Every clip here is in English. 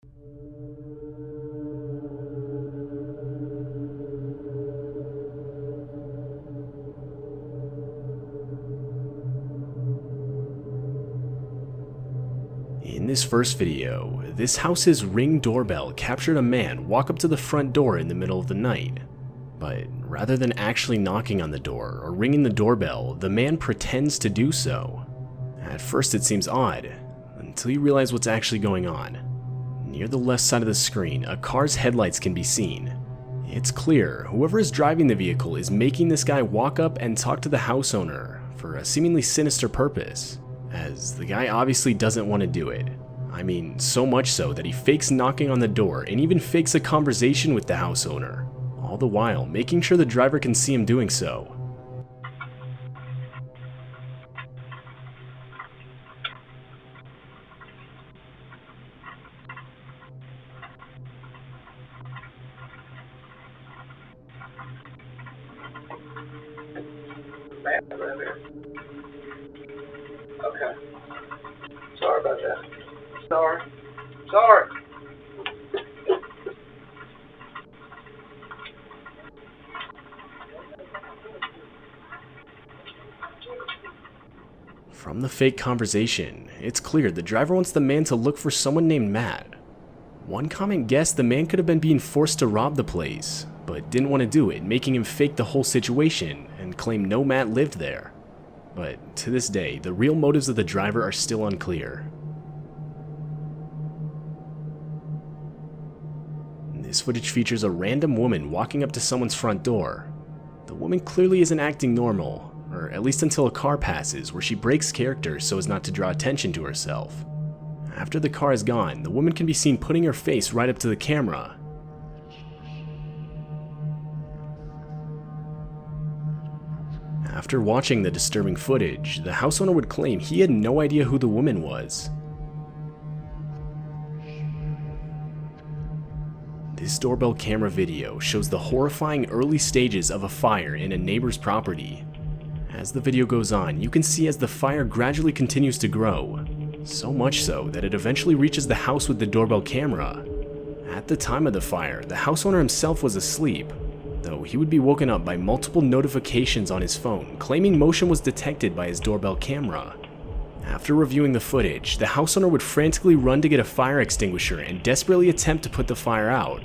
In this first video, this house's Ring doorbell captured a man walk up to the front door in the middle of the night. But rather than actually knocking on the door or ringing the doorbell, the man pretends to do so. At first it seems odd, until you realize what's actually going on. Near the left side of the screen, a car's headlights can be seen. It's clear whoever is driving the vehicle is making this guy walk up and talk to the house owner for a seemingly sinister purpose, as the guy obviously doesn't want to do it. I mean, so much so that he fakes knocking on the door and even fakes a conversation with the house owner, all the while making sure the driver can see him doing so. Okay. Sorry about that. Sorry. From the fake conversation, it's clear the driver wants the man to look for someone named Matt. One common guess, the man could have been being forced to rob the place, but didn't want to do it, making him fake the whole situation and claim no Matt lived there. But to this day, the real motives of the driver are still unclear. This footage features a random woman walking up to someone's front door. The woman clearly isn't acting normal, or at least until a car passes where she breaks character so as not to draw attention to herself. After the car is gone, the woman can be seen putting her face right up to the camera. After watching the disturbing footage, the house owner would claim he had no idea who the woman was. This doorbell camera video shows the horrifying early stages of a fire in a neighbor's property. As the video goes on, you can see as the fire gradually continues to grow, so much so that it eventually reaches the house with the doorbell camera. At the time of the fire, the house owner himself was asleep, though he would be woken up by multiple notifications on his phone claiming motion was detected by his doorbell camera. After reviewing the footage, the house owner would frantically run to get a fire extinguisher and desperately attempt to put the fire out.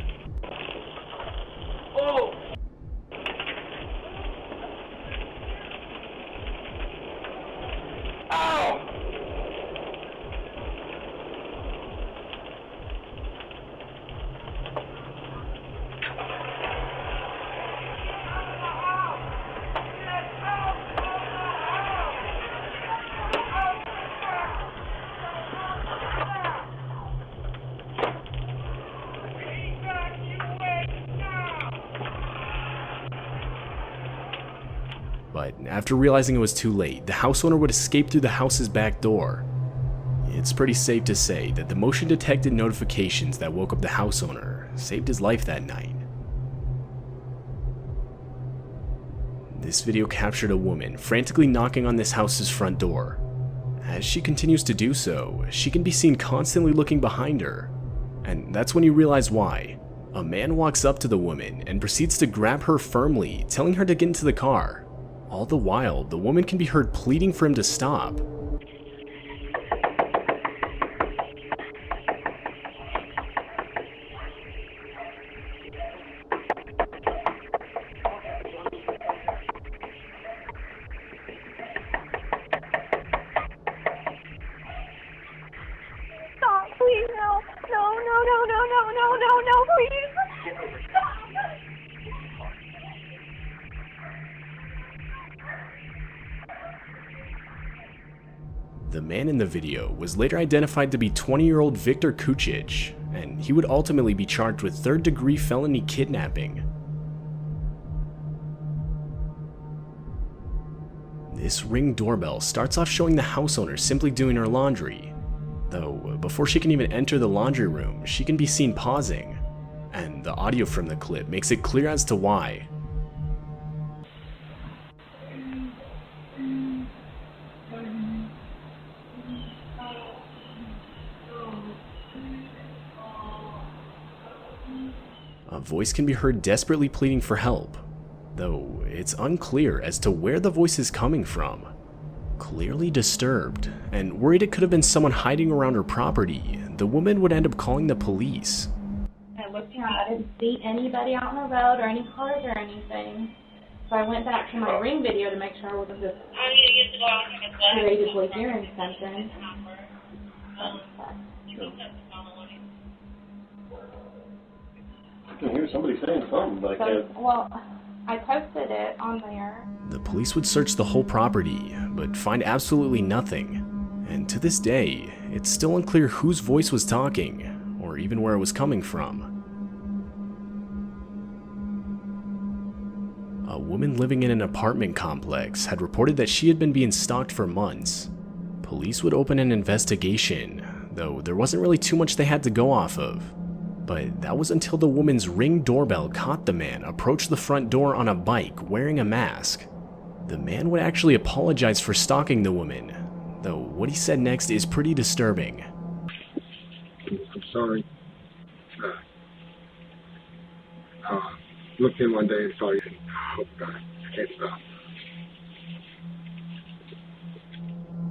But after realizing it was too late, the house owner would escape through the house's back door. It's pretty safe to say that the motion detected notifications that woke up the house owner saved his life that night. This video captured a woman frantically knocking on this house's front door. As she continues to do so, she can be seen constantly looking behind her. And that's when you realize why. A man walks up to the woman and proceeds to grab her firmly, telling her to get into the car. All the while, the woman can be heard pleading for him to stop. Stop, please, no, please. Stop. The man in the video was later identified to be 20-year-old Viktor Kucic, and he would ultimately be charged with third-degree felony kidnapping. This Ring doorbell starts off showing the house owner simply doing her laundry, though before she can even enter the laundry room, she can be seen pausing, and the audio from the clip makes it clear as to why. A voice can be heard desperately pleading for help, though it's unclear as to where the voice is coming from. Clearly disturbed, and worried it could have been someone hiding around her property, the woman would end up calling the police. I looked around, I didn't see anybody out on the road or any cars or anything. So I went back to my Ring video to make sure I wasn't just creatively hearing something. I can hear somebody saying something, but I can't. Well, I posted it on there. The police would search the whole property, but find absolutely nothing. And to this day, it's still unclear whose voice was talking, or even where it was coming from. A woman living in an apartment complex had reported that she had been being stalked for months. Police would open an investigation, though there wasn't really too much they had to go off of. But that was until the woman's Ring doorbell caught the man approach the front door on a bike wearing a mask. The man would actually apologize for stalking the woman, though what he said next is pretty disturbing. I'm sorry. Looked in one day and saw you. Oh God, I can't stop.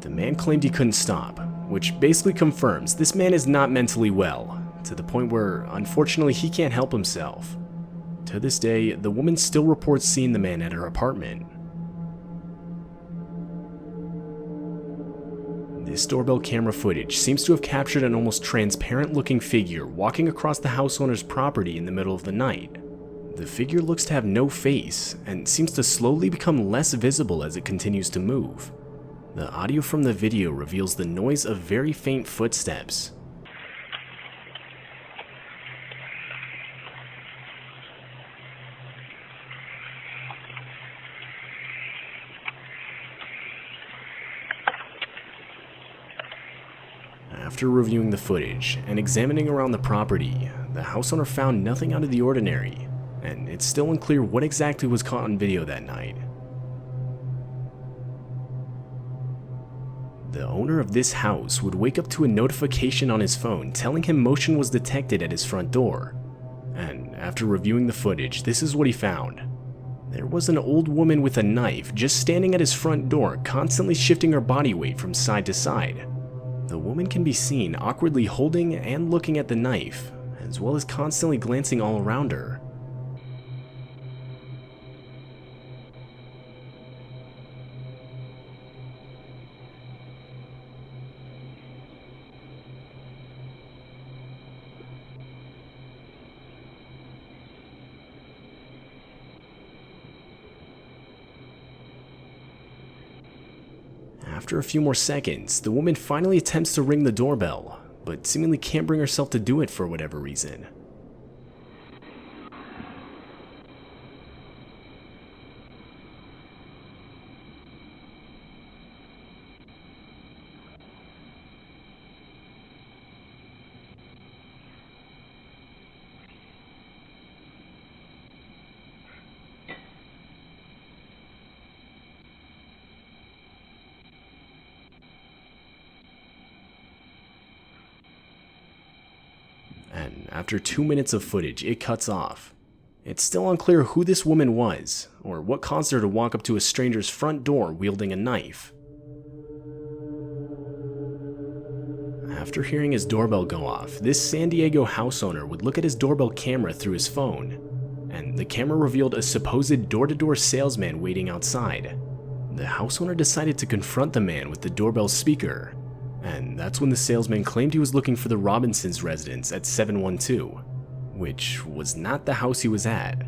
The man claimed he couldn't stop, which basically confirms this man is not mentally well, to the point where, unfortunately, he can't help himself. To this day, the woman still reports seeing the man at her apartment. This doorbell camera footage seems to have captured an almost transparent-looking figure walking across the house owner's property in the middle of the night. The figure looks to have no face, and seems to slowly become less visible as it continues to move. The audio from the video reveals the noise of very faint footsteps. After reviewing the footage and examining around the property, the house owner found nothing out of the ordinary, and it's still unclear what exactly was caught on video that night. The owner of this house would wake up to a notification on his phone telling him motion was detected at his front door. And after reviewing the footage, this is what he found. There was an old woman with a knife just standing at his front door, constantly shifting her body weight from side to side. The woman can be seen awkwardly holding and looking at the knife, as well as constantly glancing all around her. After a few more seconds, the woman finally attempts to ring the doorbell, but seemingly can't bring herself to do it for whatever reason. And after 2 minutes of footage, it cuts off. It's still unclear who this woman was, or what caused her to walk up to a stranger's front door wielding a knife. After hearing his doorbell go off, this San Diego house owner would look at his doorbell camera through his phone, and the camera revealed a supposed door-to-door salesman waiting outside. The house owner decided to confront the man with the doorbell speaker, and that's when the salesman claimed he was looking for the Robinsons' residence at 712, which was not the house he was at.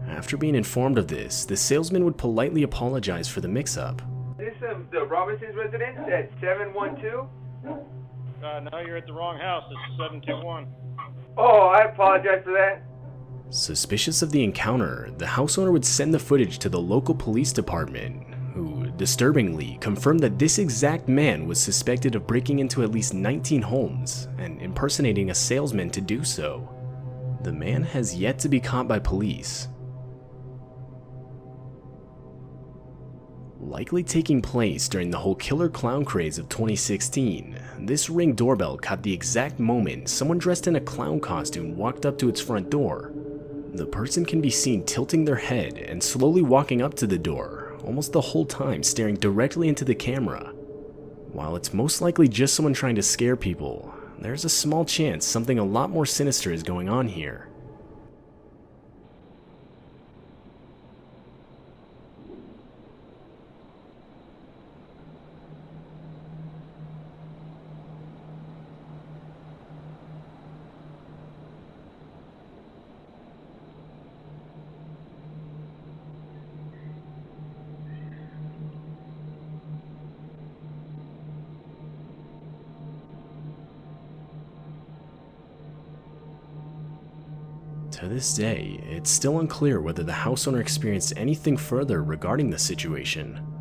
After being informed of this, the salesman would politely apologize for the mix-up. Is this the Robinsons' residence at 712? No, you're at the wrong house. It's 721. Oh, I apologize for that. Suspicious of the encounter, the house owner would send the footage to the local police department, who, disturbingly, confirmed that this exact man was suspected of breaking into at least 19 homes and impersonating a salesman to do so. The man has yet to be caught by police. Likely taking place during the whole killer clown craze of 2016, this Ring doorbell caught the exact moment someone dressed in a clown costume walked up to its front door. The person can be seen tilting their head and slowly walking up to the door, almost the whole time staring directly into the camera. While it's most likely just someone trying to scare people, there's a small chance something a lot more sinister is going on here. To this day, it's still unclear whether the house owner experienced anything further regarding the situation.